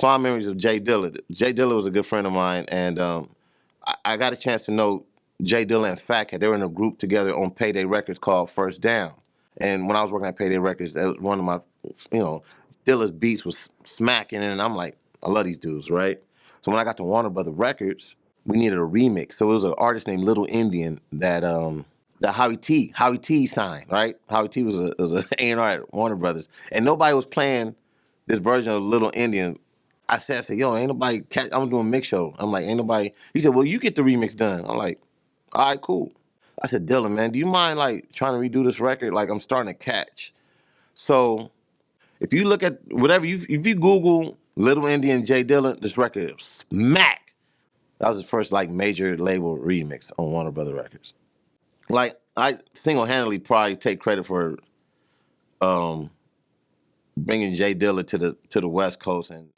fond memories of J Dilla. J Dilla was a good friend of mine, and I got a chance to know J Dilla and Fat Cat. They were in a group together on Payday Records called First Down. And when I was working at Payday Records, that was one of my, Dilla's beats was smacking, and I'm like, I love these dudes, right? So when I got to Warner Brother Records, we needed a remix. So it was an artist named Little Indian that Howie T signed, right? Howie T was an A&R at Warner Brothers, and nobody was playing this version of Little Indian. I said, yo, ain't nobody I'm doing a mix show. I'm like, ain't nobody. He said, well, you get the remix done. I'm like, all right, cool. I said, Dylan, man, do you mind like trying to redo this record? Like I'm starting to catch. So if you look at whatever if you Google Little Indian J Dilla, this record smack. That was his first like major label remix on Warner Brother Records. Like I single-handedly probably take credit for bringing J Dilla to the West Coast. And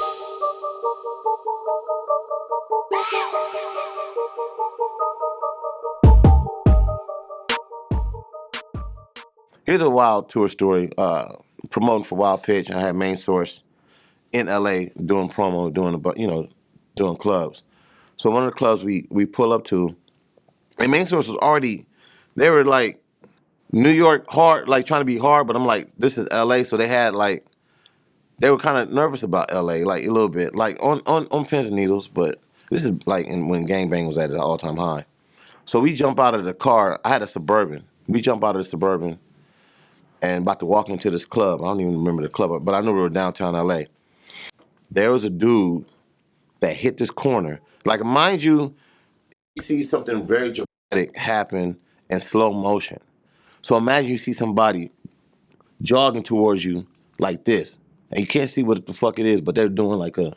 here's a wild tour story. Promoting for Wild Pitch, I had Main Source in LA doing promo, doing clubs. So one of the clubs we pull up to, and Main Source was already, they were like New York hard, like trying to be hard, but I'm like, this is LA, so they had like, they were kind of nervous about LA, like a little bit, like on pins and needles, but this is like when Gangbang was at its all-time high. So we jump out of the car, I had a Suburban. We jump out of the Suburban and about to walk into this club. I don't even remember the club, but I knew we were downtown LA. There was a dude that hit this corner. Like, mind you see something very dramatic happen in slow motion. So imagine you see somebody jogging towards you like this, and you can't see what the fuck it is, but they're doing like and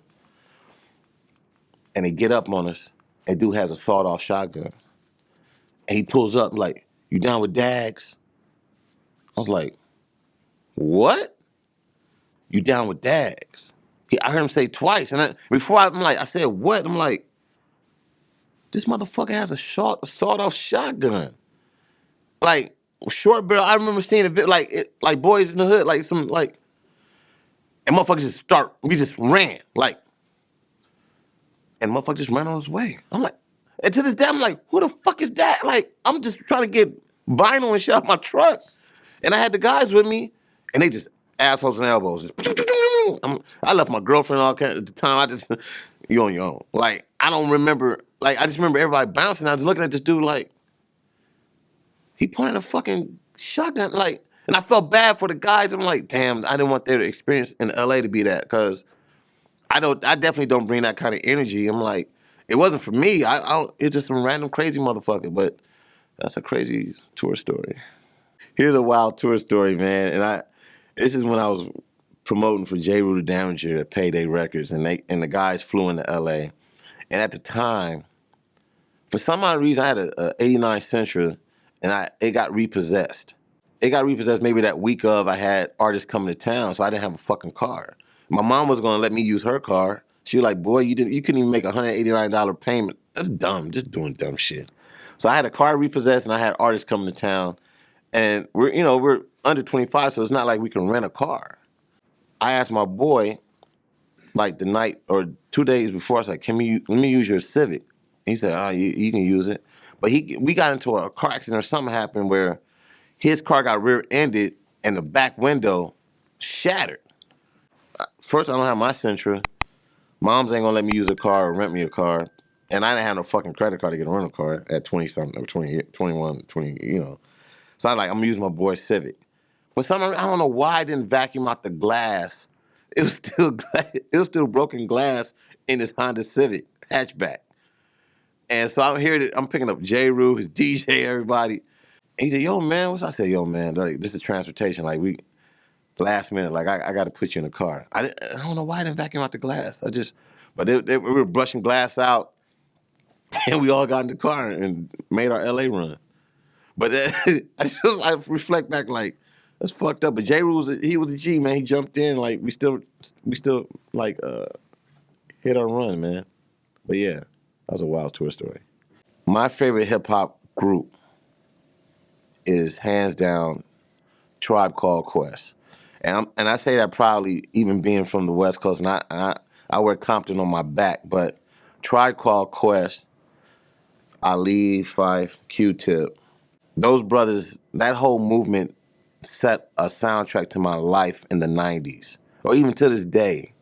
they get up on us, and dude has a sawed-off shotgun. And he pulls up like, you down with Dags? I was like, what? You down with Dags? I heard him say twice, and I said, what? I'm like, this motherfucker has a sawed-off shotgun. Like, short barrel, I remember seeing a bit like Boys in the Hood, like some, like, and motherfuckers we just ran, like, and motherfucker just ran on his way. I'm like, and to this day, I'm like, who the fuck is that? Like, I'm just trying to get vinyl and shit out my truck. And I had the guys with me, and they just assholes and elbows. I left my girlfriend all kinds at the time. I just, you on your own. Like, I don't remember, like, I just remember everybody bouncing. I was looking at this dude like, he pointed a fucking shotgun, like, and I felt bad for the guys. I'm like, damn, I didn't want their experience in LA to be that, because I definitely don't bring that kind of energy. I'm like, it wasn't for me. It's just some random crazy motherfucker, but that's a crazy tour story. Here's a wild tour story, man. And this is when I was promoting for J. Rue the Damager at Payday Records, and the guys flew into LA. And at the time, for some odd reason, I had a 89 Sentra, and it got repossessed. It got repossessed maybe that week of I had artists coming to town, so I didn't have a fucking car. My mom was gonna let me use her car. She was like, boy, you couldn't even make a $189 payment. That's dumb, just doing dumb shit. So I had a car repossessed, and I had artists coming to town. And we're under 25, so it's not like we can rent a car. I asked my boy, like the night or 2 days before, I was like, let me use your Civic? He said, oh, you can use it. But we got into a car accident or something happened where his car got rear-ended and the back window shattered. First, I don't have my Sentra. Moms ain't gonna let me use a car or rent me a car. And I didn't have no fucking credit card to get a rental car at 20-something, or 20, 21, 20, So I'm like, I'm gonna use my boy's Civic. For some reason, I don't know why I didn't vacuum out the glass. It was still broken glass in his Honda Civic hatchback. And so I'm picking up J. Rue, his DJ, everybody. And he said, yo, man, I said, yo, man, like, this is transportation. Like, last minute, like, I got to put you in a car. I don't know why I didn't vacuum out the glass. But we were brushing glass out, and we all got in the car and made our LA run. But I reflect back like, that's fucked up. But J. Rue he was a G, man. He jumped in, like, we still like hit our run, man. But yeah, that was a wild tour story. My favorite hip hop group is hands down Tribe Called Quest, and I say that proudly, even being from the West Coast. And I I wear Compton on my back. But Tribe Called Quest, Ali, Fife, Q-Tip, those brothers, that whole movement set a soundtrack to my life in the 90s, or even to this day.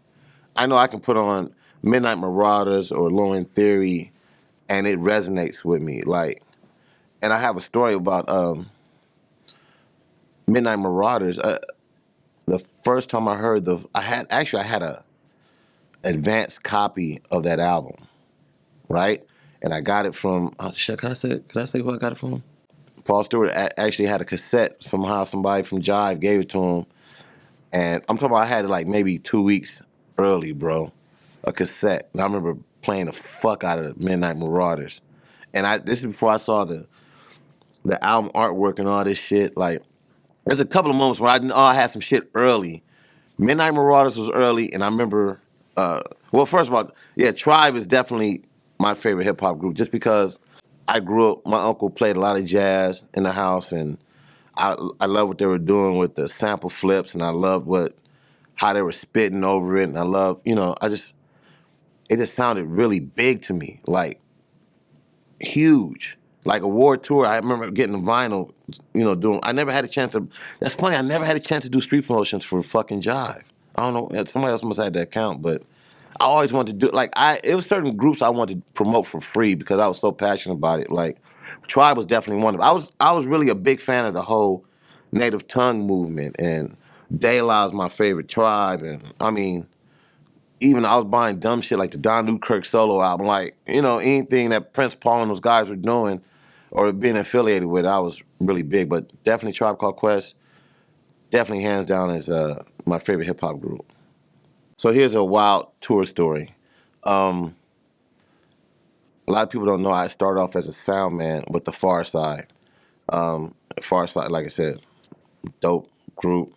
I know I can put on Midnight Marauders or Low End Theory, and it resonates with me. Like, and I have a story about Midnight Marauders. The first time I heard I had a advanced copy of that album, right? And I got it from. Shit, can I say who I got it from? Paul Stewart actually had a cassette from how somebody from Jive gave it to him, and I'm talking about I had it like maybe 2 weeks early, bro. A cassette, and I remember playing the fuck out of Midnight Marauders, and this is before I saw the album artwork and all this shit. Like, there's a couple of moments where I had some shit early. Midnight Marauders was early, and I remember. Well, first of all, yeah, Tribe is definitely my favorite hip hop group, just because I grew up. My uncle played a lot of jazz in the house, and I love what they were doing with the sample flips, and I loved how they were spitting over it, and I love, it just sounded really big to me, like huge, like a war tour. I remember getting the vinyl, doing. I never had a chance to. That's funny. I never had a chance to do street promotions for fucking Jive. I don't know. Somebody else must have had that account, but I always wanted to do. It was certain groups I wanted to promote for free because I was so passionate about it. Like, Tribe was definitely one of them. I was really a big fan of the whole native tongue movement, and De La is my favorite tribe, and I mean, even I was buying dumb shit like the Don Newkirk solo album, like, anything that Prince Paul and those guys were doing or being affiliated with, I was really big. But definitely Tribe Called Quest, definitely hands down is my favorite hip hop group. So here's a wild tour story. A lot of people don't know I started off as a sound man with the Pharcyde. Pharcyde, like I said, dope group.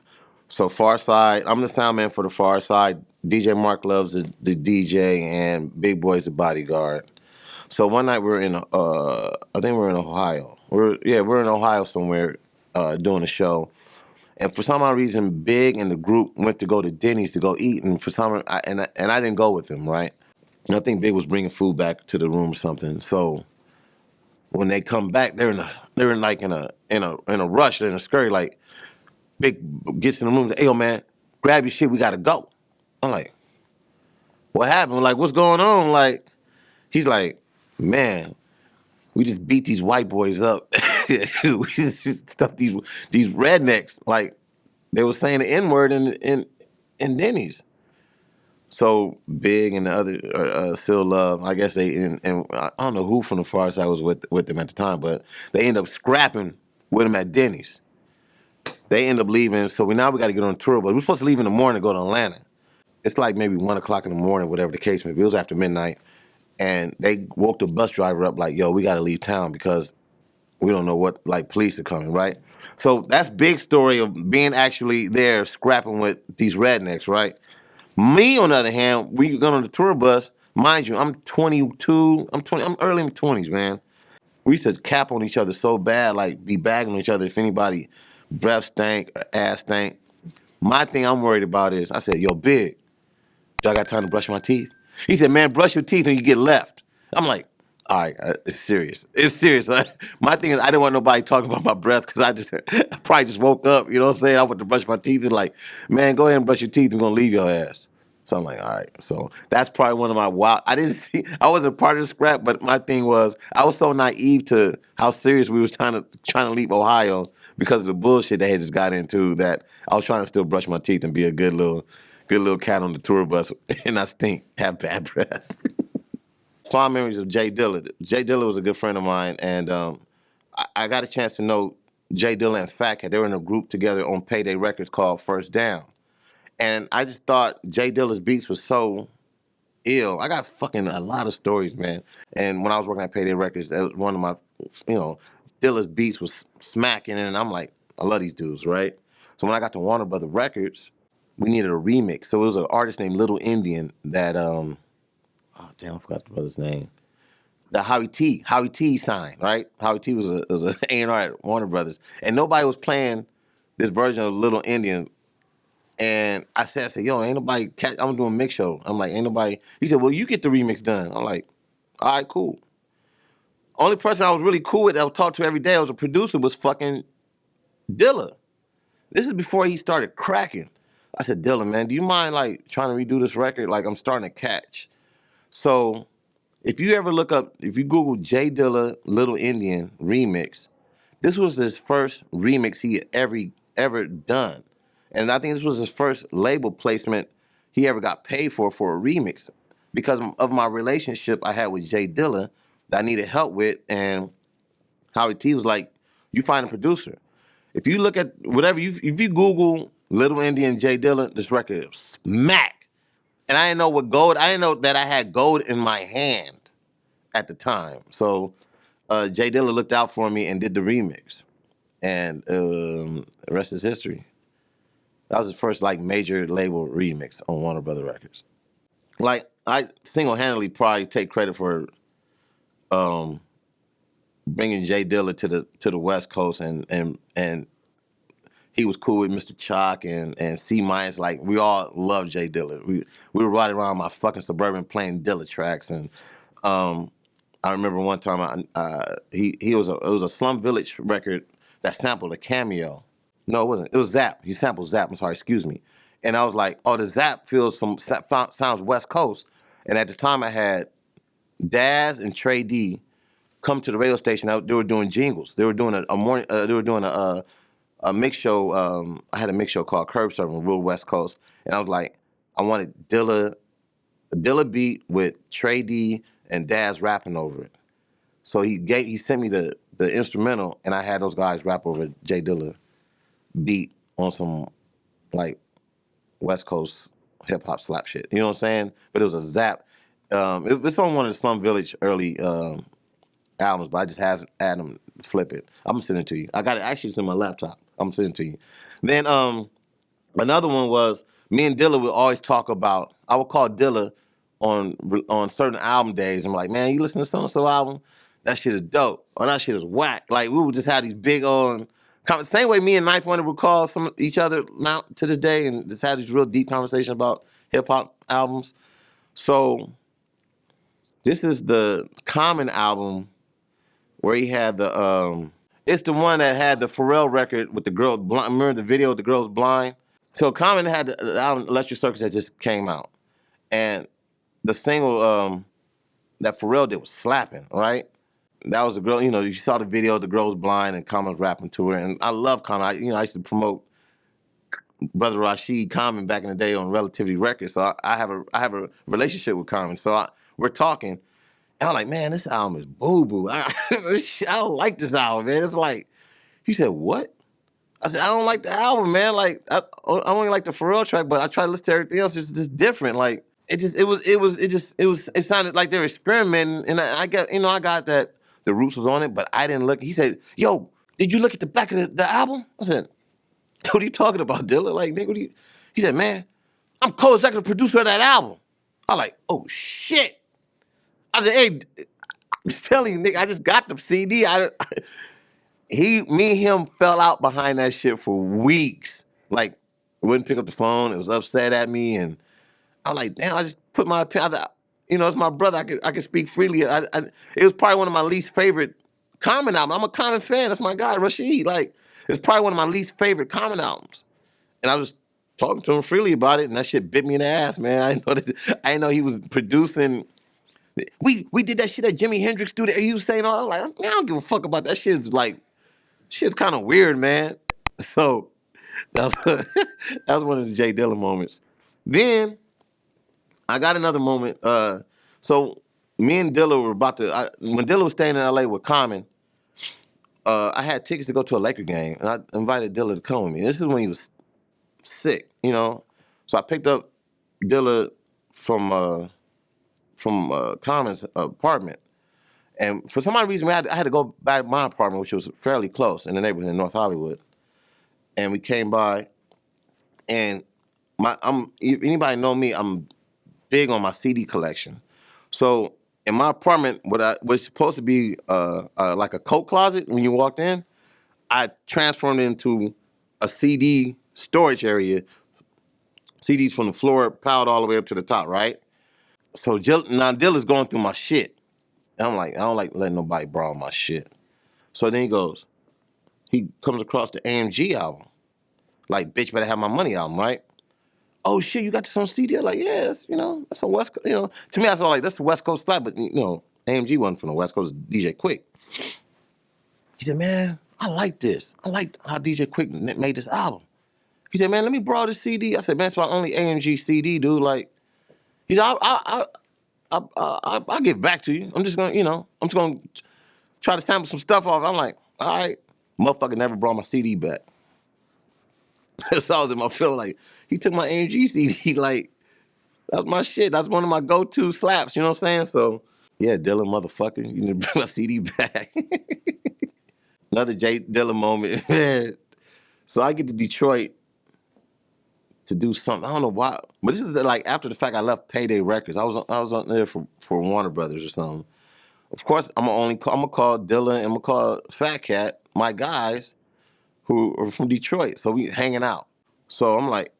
So Pharcyde, I'm the sound man for the Pharcyde. DJ Mark Love's the DJ, and Big Boy's the bodyguard. So one night we were I think we were in Ohio. We're in Ohio somewhere doing a show. And for some odd reason, Big and the group went to go to Denny's to go eat, and for some I didn't go with them, right? And I think Big was bringing food back to the room or something. So when they come back, they're in a rush, they're in a scurry. Like, Big gets in the room, hey, yo, man, grab your shit, we gotta go. I'm like, what happened? Like, what's going on? Like, he's like, man, we just beat these white boys up. We just stuffed these rednecks. Like, they were saying the N-word in Denny's. So Big and the other Still Love, I guess and I don't know who from the Pharcyde was with them at the time, but they end up scrapping with them at Denny's. They end up leaving, so now we got to get on tour, but we're supposed to leave in the morning to go to Atlanta. It's like maybe 1 o'clock in the morning, whatever the case may be. It was after midnight, and they woke the bus driver up like, yo, we got to leave town because we don't know what, like, police are coming, right? So that's Big story of being actually there scrapping with these rednecks, right? Me, on the other hand, we got on the tour bus. Mind you, I'm 22. I'm early in my 20s, man. We used to cap on each other so bad, like be bagging on each other if anybody breath stank or ass stank. My thing I'm worried about is, I said, yo, Big, do I got time to brush my teeth? He said, man, brush your teeth and you get left. I'm like, all right, it's serious. It's serious. My thing is, I didn't want nobody talking about my breath because I probably just woke up, you know what I'm saying? I went to brush my teeth and like, man, go ahead and brush your teeth. I'm going to leave your ass. So I'm like, all right. So that's probably one of my I wasn't part of the scrap, but my thing was, I was so naive to how serious we was trying to leave Ohio because of the bullshit they had just got into, that I was trying to still brush my teeth and be a good little cat on the tour bus and not stink, have bad breath. Fond memories of J Dilla. J Dilla was a good friend of mine, and I got a chance to know J Dilla and Fat Cat. They were in a group together on Payday Records called First Down. And I just thought J Dilla's beats was so ill. I got fucking a lot of stories, man. And when I was working at Payday Records, that was one of my, Dilla's beats was smacking, and I'm like, I love these dudes, right? So when I got to Warner Brother Records, we needed a remix. So it was an artist named Little Indian that, oh damn, I forgot the brother's name. That Howie T signed, right? Howie T was an A&R at Warner Brothers, and nobody was playing this version of Little Indian. And I said, yo, ain't nobody catch. I'm doing a mix show. I'm like, ain't nobody. He said, well, you get the remix done. I'm like, all right, cool. Only person I was really cool with that I would talk to every day, I was a producer, was fucking Dilla. This is before he started cracking. I said, Dilla, man, do you mind like trying to redo this record? Like I'm starting to catch. So if you ever look up, if you Google J Dilla Little Indian remix, this was his first remix he had ever done. And I think this was his first label placement he ever got paid for a remix because of my relationship I had with J Dilla that I needed help with. And Howie T was like, you find a producer. If you look at whatever, if you Google Little Indian J Dilla, this record is smack. And I didn't know what gold, I didn't know that I had gold in my hand at the time. So J Dilla looked out for me and did the remix. And the rest is history. That was his first like major label remix on Warner Brother Records. Like I single-handedly probably take credit for bringing J Dilla to the West Coast, and he was cool with Mr. Chalk and C Minus. Like we all loved J Dilla. We were riding around my fucking Suburban playing Dilla tracks, and I remember one time it was a Slum Village record that sampled a Cameo. No, it wasn't. It was Zap. He sampled Zap. I'm sorry, excuse me. And I was like, oh, the Zap sounds West Coast. And at the time, I had Daz and Trey D come to the radio station. They were doing jingles. They were doing a morning. They were doing a mix show. I had a mix show called Curb Serving, real West Coast. And I was like, I wanted Dilla beat with Trey D and Daz rapping over it. So he sent me the instrumental, and I had those guys rap over J Dilla beat on some like West Coast hip hop slap shit. You know what I'm saying? But it was a Zap. It's on one of the Slum Village early albums, but I just had them flip it. I'm gonna send it to you. I got it actually, it's in my laptop. I'm gonna send it to you. Then another one was me and Dilla would always talk about. I would call Dilla on certain album days. I'm like, man, you listen to so and so album? That shit is dope. Or that shit is whack. Like we would just have these big on. Same way me and Ninth Wonder would call each other now to this day and just had these real deep conversations about hip hop albums. So this is the Common album where he had it's the one that had the Pharrell record with the girl blind. Remember the video with the girl's blind? So Common had the album Electric Circus that just came out. And the single that Pharrell did was slapping, right? That was the girl, you saw the video, the girl was blind and Common's rapping to her. And I love Common. I used to promote Brother Rashid Common back in the day on Relativity Records. So I have a relationship with Common. So we're talking. And I'm like, man, this album is boo-boo. I don't like this album, man. It's like, he said, what? I said, I don't like the album, man. Like, I only like the Pharrell track, but I try to listen to everything else. It's just different. Like, it sounded like they were experimenting. And I got that the Roots was on it, but I didn't look. He said, yo, did you look at the back of the album? I said, what are you talking about, Dilla? Like, nigga, He said, man, I'm co-executive producer of that album. I was like, oh, shit. I said, hey, I'm just telling you, nigga, I just got the CD. Me and him fell out behind that shit for weeks. Like, wouldn't pick up the phone. It was upset at me. And I'm like, damn, I just put my opinion. It's my brother. I can speak freely. It was probably one of my least favorite Common albums. I'm a Common fan. That's my guy, Rashid. Like, it's probably one of my least favorite Common albums. And I was talking to him freely about it, and that shit bit me in the ass, man. I didn't know he was producing. We did that shit at Jimi Hendrix studio. He was saying all. I'm like, man, I don't give a fuck about that shit. Shit's kind of weird, man. So that was one of the J Dilla moments. Then I got another moment. So me and Dilla were when Dilla was staying in LA with Common, I had tickets to go to a Laker game, and I invited Dilla to come with me. This is when he was sick, So I picked up Dilla from Common's apartment. And for some odd reason, I had to go back to my apartment, which was fairly close in the neighborhood in North Hollywood. And we came by, and anybody know me, I'm big on my CD collection. So in my apartment, what was supposed to be like a coat closet when you walked in, I transformed it into a CD storage area CDs from the floor piled all the way up to the top, right? So now Dilla's going through my shit. And I'm like, I don't like letting nobody borrow my shit. So then he comes across the AMG album. Like, Bitch Better Have My Money album, right? Oh shit, you got this on CD? I'm like, yeah, that's on West Coast. To me, I was like, that's the West Coast slap, but AMG wasn't from the West Coast, DJ Quik. He said, man, I like this. I like how DJ Quik made this album. He said, man, let me borrow this CD. I said, man, it's my only AMG CD, dude. Like, he said, I'll give it back to you. I'm just gonna try to sample some stuff off. I'm like, all right. Motherfucker never brought my CD back. So I was in my feeling like, he took my AMG CD, like, that's my shit. That's one of my go-to slaps, you know what I'm saying? So, yeah, Dilla, motherfucker, you need to bring my CD back. Another J Dilla moment, man. So I get to Detroit to do something. I don't know why, but this is like after the fact I left Payday Records. I was on there for Warner Brothers or something. Of course, I'm gonna call Dilla and I'm gonna call Fat Cat, my guys who are from Detroit. So we hanging out. So I'm like,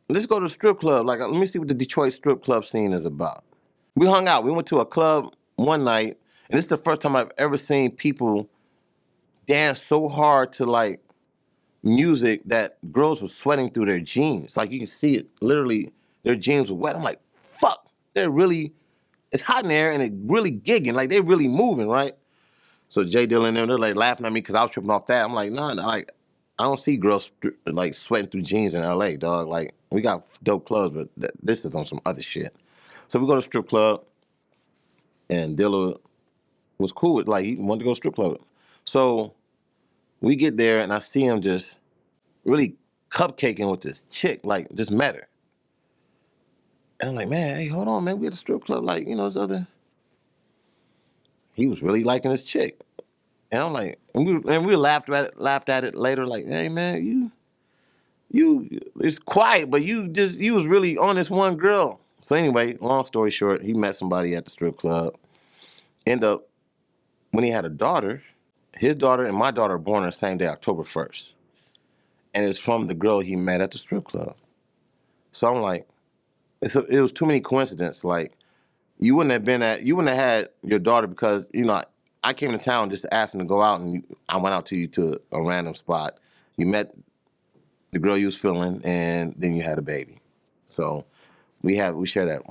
let's go to the strip club. Like, let me see what the Detroit strip club scene is about. We hung out. We went to a club one night, and this is the first time I've ever seen people dance so hard to like music that girls were sweating through their jeans. Like, you can see it, literally, their jeans were wet. I'm like, fuck, it's hot in there and it really gigging, like they really moving, right? So J Dilla and them, they're like laughing at me because I was tripping off that. I'm like, nah, like, I don't see girls like sweating through jeans in LA, dog. Like, we got dope clubs, but this is on some other shit. So we go to the strip club, and Dilla was cool with, like, he wanted to go to strip club. So we get there, and I see him just really cupcaking with this chick, like, just met her. And I'm like, man, hey, hold on, man, we at the strip club, like, this other. He was really liking this chick. And I'm like, and we laughed at it later, like, hey, man, it's quiet, but you was really on this one girl. So anyway, long story short, he met somebody at the strip club. End up, when he had a daughter, his daughter and my daughter were born on the same day, October 1st. And it's from the girl he met at the strip club. So I'm like, it was too many coincidences. Like, you wouldn't have had your daughter because, I came to town just asking to go out, and I went out to a random spot. You met the girl you was feeling, and then you had a baby. So we share that.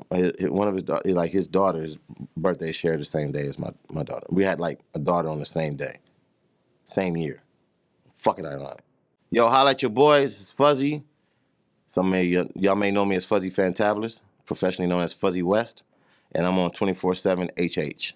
One of his daughter's birthday shared the same day as my daughter. We had like a daughter on the same day, same year. Fucking ironic. Yo, holla at your boys. It's Fuzzy. Y'all may know me as Fuzzy Fantabulous, professionally known as Fuzzy West, and I'm on 24/7 HH.